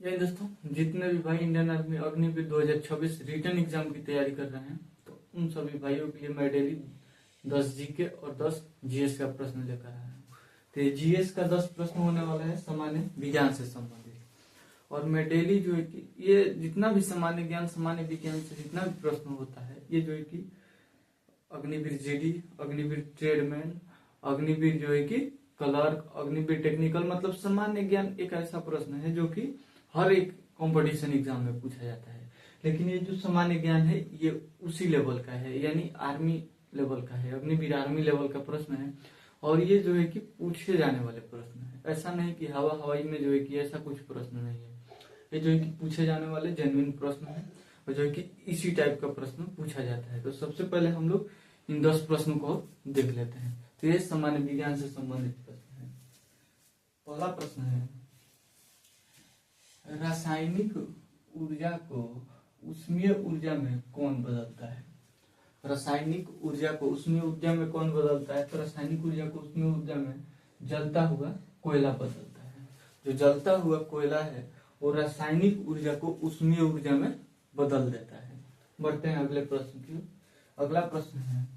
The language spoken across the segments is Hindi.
ये दोस्तों, जितने भी भाई Indian army Agniveer 2026 return exam की तैयारी कर रहे हैं, तो उन सभी भाइयों के लिए मैं डेली 10 जीके और 10 जीएस का प्रश्न लेकर आया हूँ। तो ये जीएस का 10 प्रश्न होने वाला है सामान्य विज्ञान से संबंधित। और मैं डेली जो है कि ये जितना भी सामान्य ज्ञान सामान्य विज्ञान से जितना भी प्रश्न होता है, ये जो है कि अग्निवीर जीडी, अग्निवीर ट्रेडमैन, अग्निवीर जो है कि क्लर्क, अग्निवीर टेक्निकल, मतलब सामान्य ज्ञान एक ऐसा प्रश्न है जो कि हर एक कंपटीशन एग्जाम में पूछा जाता है। लेकिन ये जो सामान्य ज्ञान है ये उसी लेवल का है, यानी आर्मी लेवल का है, अग्निवीर आर्मी लेवल का प्रश्न है। और ये जो है कि पूछे जाने वाले प्रश्न है, ऐसा नहीं कि हवाई में जो है कि ऐसा कुछ प्रश्न नहीं है। ये जो है कि पूछे जाने वाले जेन्युइन प्रश्न है और जो है कि इसी टाइप का प्रश्न पूछा जाता है। तो सबसे पहले हम लोग इन 10 प्रश्नों को देख लेते हैं। तो ये सामान्य विज्ञान से संबंधित प्रश्न है। पहला प्रश्न है, रासायनिक ऊर्जा को ऊष्मीय ऊर्जा में कौन बदलता है? रासायनिक ऊर्जा को ऊष्मीय ऊर्जा में कौन बदलता है? तो रासायनिक ऊर्जा को ऊष्मीय ऊर्जा में जलता हुआ कोयला बदलता है। जो जलता हुआ कोयला है वो रासायनिक ऊर्जा को ऊष्मीय ऊर्जा में बदल देता है। बढ़ते हैं अगले प्रश्न की। अगला प्रश्न है,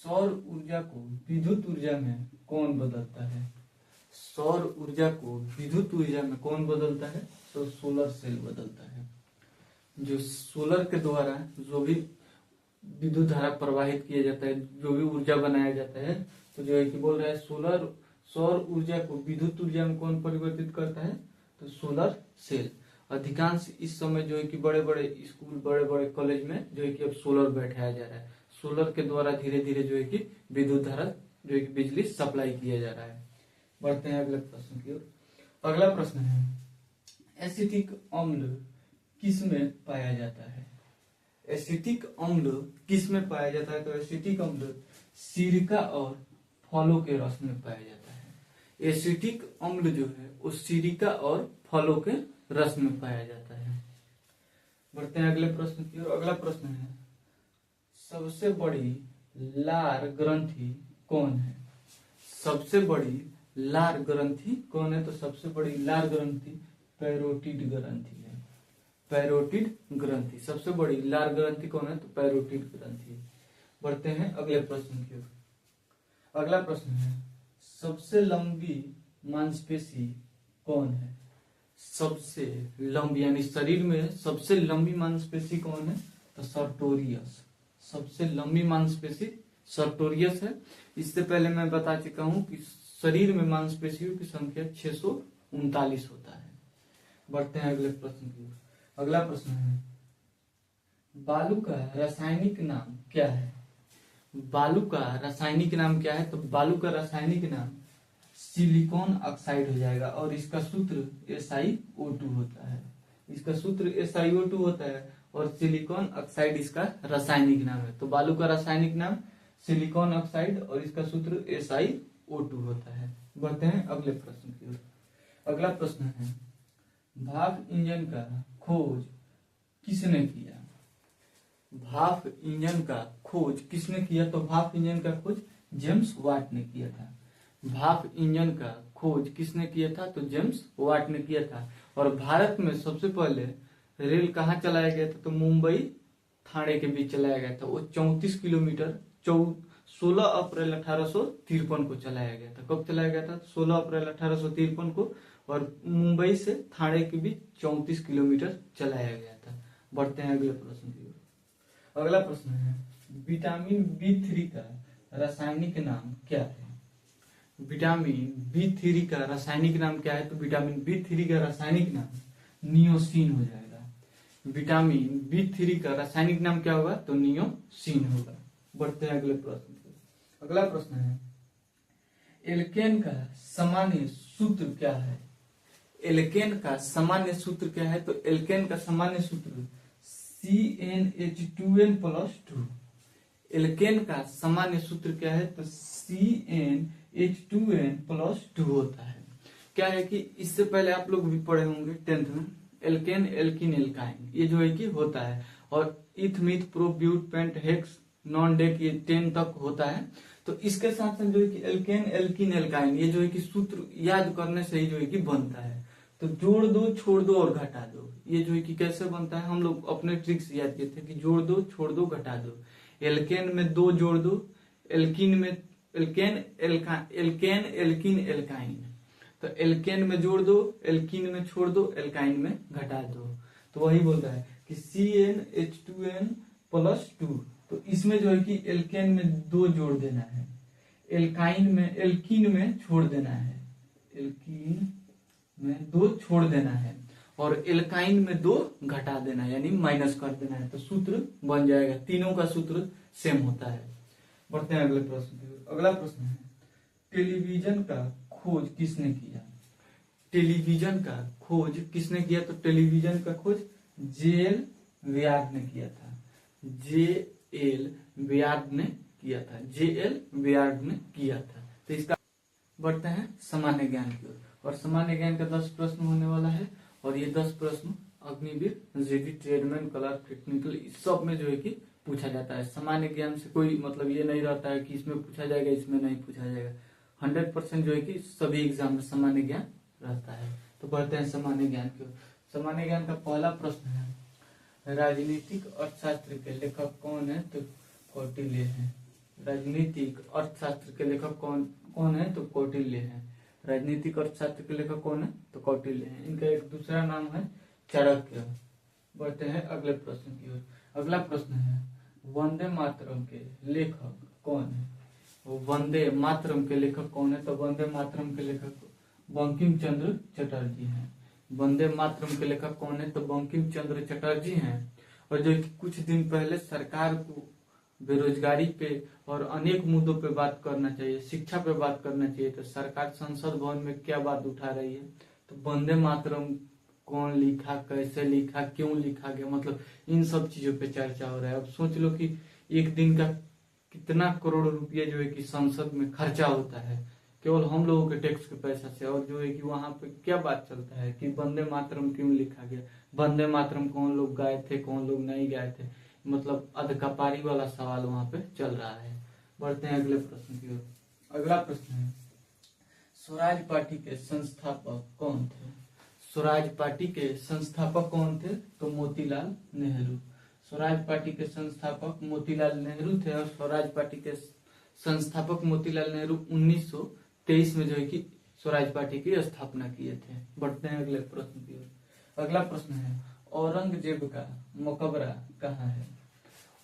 सौर ऊर्जा को विद्युत ऊर्जा में कौन बदलता है? सौर ऊर्जा को विद्युत ऊर्जा में कौन बदलता है? तो सोलर सेल बदलता है। जो सोलर के द्वारा जो भी विद्युत धारा प्रवाहित किया जाता है, जो भी ऊर्जा बनाया जाता है, तो जो है कि बोल रहा है सौर ऊर्जा को विद्युत ऊर्जा में कौन परिवर्तित करता है? तो सोलर सेल। अधिकांश इस समय जो है कि बड़े बड़े स्कूल, बड़े बड़े कॉलेज में जो है कि अब सोलर बैठाया जा रहा है। सोलर के द्वारा धीरे धीरे जो है कि विद्युत धारा जो है कि बिजली सप्लाई किया जा रहा है। बढ़ते हैं अगले प्रश्न की ओर। अगला प्रश्न है, एसिटिक अम्ल किस में पाया जाता है? एसिटिक अम्ल किस में पाया जाता है? तो एसिटिक अम्ल सिरका और फलों के रस में पाया जाता है। एसिटिक अम्ल जो है वो सिरका और फलों के रस में पाया जाता है। बढ़ते हैं अगले प्रश्न की ओर। अगला प्रश्न है, सबसे बड़ी लार ग्रंथि कौन है? सबसे बड़ी लार ग्रंथि कौन है? तो सबसे बड़ी लार ग्रंथि पैरोटिड ग्रंथि है। पैरोटिड ग्रंथि सबसे बड़ी लार ग्रंथि कौन है? तो पैरोटिड ग्रंथि। बढ़ते हैं अगले प्रश्न की ओर। अगला प्रश्न है, सबसे लंबी मांसपेशी कौन है? सबसे लंबी यानी शरीर में सबसे लंबी मांसपेशी कौन है? तो सर्टोरियस। सबसे लंबी मांसपेशी सर्टोरियस है। इससे पहले मैं बता चुका हूं कि शरीर में मांसपेशियों की संख्या 639 होता है। बढ़ते हैं अगले प्रश्न की ओर। अगला प्रश्न है, बालू का रासायनिक नाम क्या है? बालू का रासायनिक नाम क्या है? तो बालू का रासायनिक नाम सिलिकॉन ऑक्साइड हो जाएगा और इसका सूत्र SiO2 होता है। इसका सूत्र SiO2 होता है और सिलिकॉन ऑक्साइड इसका रासायनिक नाम है। तो बालू का रासायनिक नाम सिलिकॉन ऑक्साइड और इसका सूत्र SiO2 होता है। बढ़ते हैं अगले प्रश्न की ओर। अगला प्रश्न है, भाप इंजन का खोज किसने किया? भाप इंजन का खोज किसने किया? तो भाप इंजन का खोज जेम्स वाट ने किया था। भाप इंजन का खोज किसने किया था? तो जेम्स वाट ने किया था। और भारत में सबसे पहले रेल कहाँ चलाया गया था? तो मुंबई ठाणे के बीच चलाया गया था। वो 34 किलोमीटर 16 अप्रैल 1853 को चलाया गया था। कब चलाया गया था? 16 अप्रैल 1853 को। और मुंबई से ठाणे के बीच 34 किलोमीटर चलाया गया था। बढ़ते हैं अगले प्रश्न की ओर। अगला प्रश्न है, विटामिन B3 का रासायनिक नाम क्या है? विटामिन B3 का रासायनिक नाम क्या है? तो विटामिन B3 का रासायनिक नाम नियोसिन हो जाएगा। विटामिन B3 का रासायनिक नाम क्या होगा? तो नियोसिन होगा। बढ़ते हैं अगले प्रश्न की। अगला प्रश्न है, एल्केन का सामान्य सूत्र क्या है? एल्केन का सामान्य सूत्र क्या है? तो एल्केन का सामान्य सूत्र CnH2n+2। एल्केन का सामान्य सूत्र क्या है? तो CnH2n+2 होता है। क्या है कि इससे पहले आप लोग भी पढ़े होंगे 10th में, एल्केन एल्किन एल्काइन ये जो है कि होता है। और eth meth prop but pent hex non dec ये 10 तक होता है। तो इसके साथ साथ जो है कि एल्केन एल्किन एल्काइन ये जो है कि सूत्र याद करने से ही जो है कि बनता है। तो जोड़ दो, छोड़ दो और घटा दो, ये जो है कि कैसे बनता है, हम लोग अपने ट्रिक से याद किए थे कि जोड़ दो, छोड़ दो, घटा दो। एल्केन में 2 जोड़ दो, एल्कीन में एल्केन एल्केन एल्कीन एल्काइन, तो एल्केन में जोड़ दो, एल्कीन में छोड़ दो, एल्काइन में घटा दो। तो वही बोल रहा है कि CnH2n + 2, तो इसमें जो है कि एल्केन में 2 जोड़ देना है, एल्कीन में छोड़ देना है, एल्कीन में 2 छोड़ देना है, और एल्काइन में 2 घटा देना है, यानी माइनस कर देना है। तो सूत्र बन जाएगा, तीनों का सूत्र सेम होता है। बढ़ते हैं अगले प्रश्न की ओर। अगला प्रश्न है, टेलीविजन का खोज किसने किया? टेलीविजन का खोज किसने किया? तो टेलीविजन का खोज JL व्यार्ड ने किया था, JL व्यार्ड ने किया था, JL व्यार्ड ने किया था। तो इसका बढ़ते हैं सामान्य ज्ञान की ओर, और सामान्य ज्ञान का 10 प्रश्न होने वाला है, और ये 10 प्रश्न Agniveer, JD, tradesman, clerk, technical, इस सब में जो है कि पूछा जाता है। सामान्य ज्ञान से कोई मतलब ये नहीं रहता है कि इसमें पूछा जाएगा, इसमें नहीं पूछा जाएगा। 100% जो है कि सभी एग्जाम में सामान्य ज्ञान रहता है। तो बढ़ते हैं सामान्य ज्ञान की ओर। सामान्य ज्ञान का पहला प्रश्न है, राजनीतिक अर्थशास्त्र के लेखक कौन है? तो कौटिल्य है। राजनीतिक अर्थशास्त्र के लेखक कौन है? तो कौटिल्य है। राजनीतिक अर्थशास्त्र के लेखक कौन है? तो कौटिल्य है। इनका एक दूसरा नाम है चाणक्य। बढ़ते हैं अगले प्रश्न की ओर। अगला प्रश्न है, वंदे मातरम के लेखक कौन है? वंदे मातरम के लेखक कौन है? तो वंदे मातरम के लेखक बंकिम चंद्र चटर्जी हैं। वंदे मातरम के लेखक कौन है? तो बंकिम चंद्र चटर्जी हैं। और जो कुछ दिन पहले सरकार को बेरोजगारी पे और अनेक मुद्दों पे बात करना चाहिए, शिक्षा पे बात करना चाहिए, तो सरकार संसद भवन में क्या बात उठा रही है? तो वंदे मातरम कौन लिखा, कैसे लिखा, क्यों लिखा गया, मतलब इन सब चीजों पे चर्चा हो रहा है। अब सोच लो कि एक दिन का कितना करोड़ रुपये जो है कि संसद में खर्चा होता है केवल हम लोगों के टैक्स के पैसा से, और जो है कि वहां पे क्या बात चलता है कि वंदे मातरम क्यों लिखा गया, वंदे मातरम कौन लोग गाए थे, कौन लोग नहीं गाए थे, मतलब अधकपारी वाला सवाल वहां पे चल रहा है। बढ़ते हैं अगले प्रश्न की ओर। अगला प्रश्न है, स्वराज पार्टी के संस्थापक कौन थे? स्वराज पार्टी के संस्थापक कौन थे? तो मोतीलाल नेहरू। स्वराज पार्टी के संस्थापक मोतीलाल नेहरू थे, और स्वराज पार्टी के संस्थापक मोतीलाल नेहरू 1923 में जो है कि स्वराज पार्टी की स्थापना किए थे। बढ़ते हैं अगले प्रश्न की ओर। अगला प्रश्न है, औरंगजेब का मकबरा कहाँ है?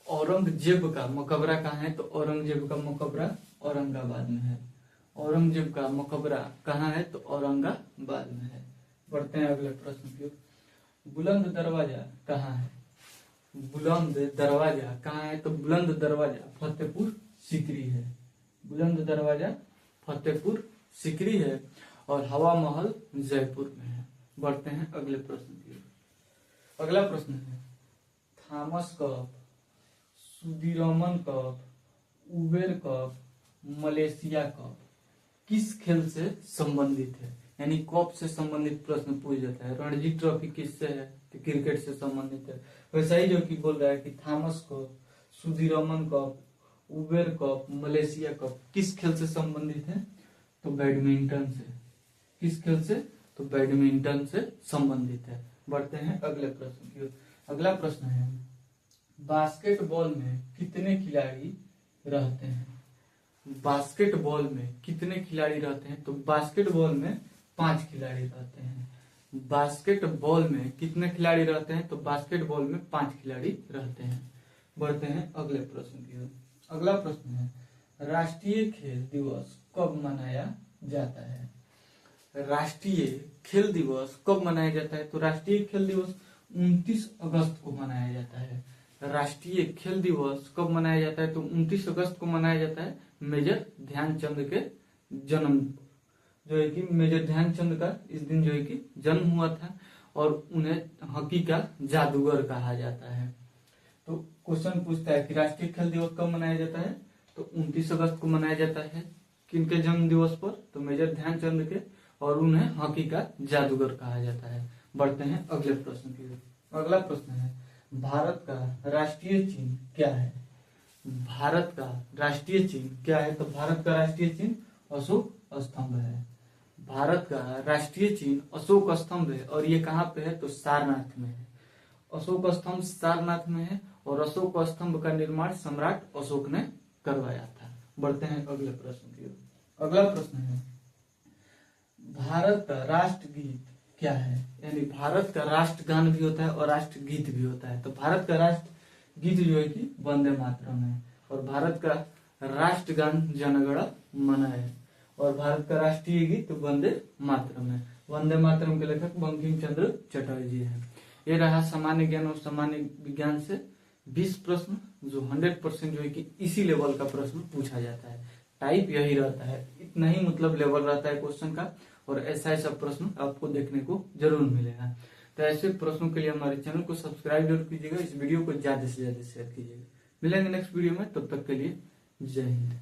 औरंगजेब का मकबरा कहाँ है? तो औरंगजेब का मकबरा औरंगाबाद में है। औरंगजेब का मकबरा कहाँ है? तो औरंगाबाद में है। बढ़ते हैं अगले प्रश्न की ओर। बुलंद दरवाजा कहाँ है? बुलंद दरवाजा कहाँ है? तो बुलंद दरवाजा फतेहपुर सीकरी है। बुलंद दरवाजा फतेहपुर सीकरी है, और हवा महल जयपुर में है। बढ़ते हैं अगले प्रश्न की ओर। अगला प्रश्न है, Thomas cup, Sudirman cup, Uber cup, Malaysia cup किस खेल से संबंधित है? यानी कप से संबंधित प्रश्न पूछ जाता है। रणजी ट्रॉफी किससे है? तो क्रिकेट से संबंधित है। वैसा ही जो कि बोल रहा है कि Thomas cup, Sudirman cup, Uber cup, Malaysia cup किस खेल से संबंधित है? तो बैडमिंटन से। किस खेल से? तो बैडमिंटन से संबंधित है। बढ़ते हैं अगले प्रश्न की ओर। अगला प्रश्न है, बास्केटबॉल में कितने खिलाड़ी रहते हैं? बास्केटबॉल में कितने खिलाड़ी रहते हैं? तो बास्केटबॉल में 5 खिलाड़ी रहते हैं। बास्केटबॉल में कितने खिलाड़ी रहते हैं? तो बास्केटबॉल में 5 खिलाड़ी रहते हैं। बढ़ते हैं अगले प्रश्न की ओर। अगला प्रश्न है, राष्ट्रीय खेल दिवस कब मनाया जाता है? राष्ट्रीय खेल दिवस कब मनाया जाता है? तो राष्ट्रीय खेल दिवस 29 अगस्त को मनाया जाता है। राष्ट्रीय खेल दिवस कब मनाया जाता है? तो 29 अगस्त को मनाया जाता है, मेजर ध्यानचंद के जन्म, जो है कि मेजर ध्यानचंद का इस दिन जो है कि जन्म हुआ था, और उन्हें हॉकी का जादूगर कहा जाता है। तो क्वेश्चन पूछता है कि राष्ट्रीय खेल दिवस कब मनाया जाता है? तो 29 अगस्त को मनाया जाता है। किनके जन्म दिवस पर? तो मेजर ध्यानचंद के, और उन्हें हॉकी का जादूगर कहा जाता है। बढ़ते हैं अगले प्रश्न की ओर। अगला प्रश्न है, भारत का राष्ट्रीय चिन्ह क्या है? भारत का राष्ट्रीय चिन्ह क्या है? तो भारत का राष्ट्रीय चिन्ह अशोक स्तंभ है। भारत का राष्ट्रीय चिन्ह अशोक स्तंभ है और ये कहाँ पे है तो सारनाथ में है। अशोक स्तंभ सारनाथ में है और अशोक स्तंभ का निर्माण सम्राट अशोक ने करवाया था। बढ़ते हैं अगले प्रश्न की ओर। अगला प्रश्न है भारत का राष्ट्रगीत क्या है। यानी भारत का राष्ट्रगान भी होता है और राष्ट्रगीत भी होता है। तो भारत का राष्ट्रगीत जो है कि वंदे मातरम है और भारत का राष्ट्रगान जनगण मन है और भारत का राष्ट्रीय गीत वंदे मातरम है। वंदे मातरम के लेखक बंकिम चंद्र चटर्जी जी हैं। ये रहा सामान्य ज्ञान और सामान्य विज्ञान से 20 प्रश्न जो 100% जो है कि इसी लेवल का प्रश्न पूछा जाता है। टाइप यही रहता है, इतना ही मतलब लेवल रहता है क्वेश्चन का और ऐसा प्रश्न आपको देखने को जरूर मिलेगा। तो ऐसे प्रश्नों के लिए हमारे चैनल को सब्सक्राइब जरूर कीजिएगा, इस वीडियो को ज्यादा से ज्यादा शेयर कीजिएगा। मिलेंगे नेक्स्ट वीडियो में, तब तक के लिए जय हिंद।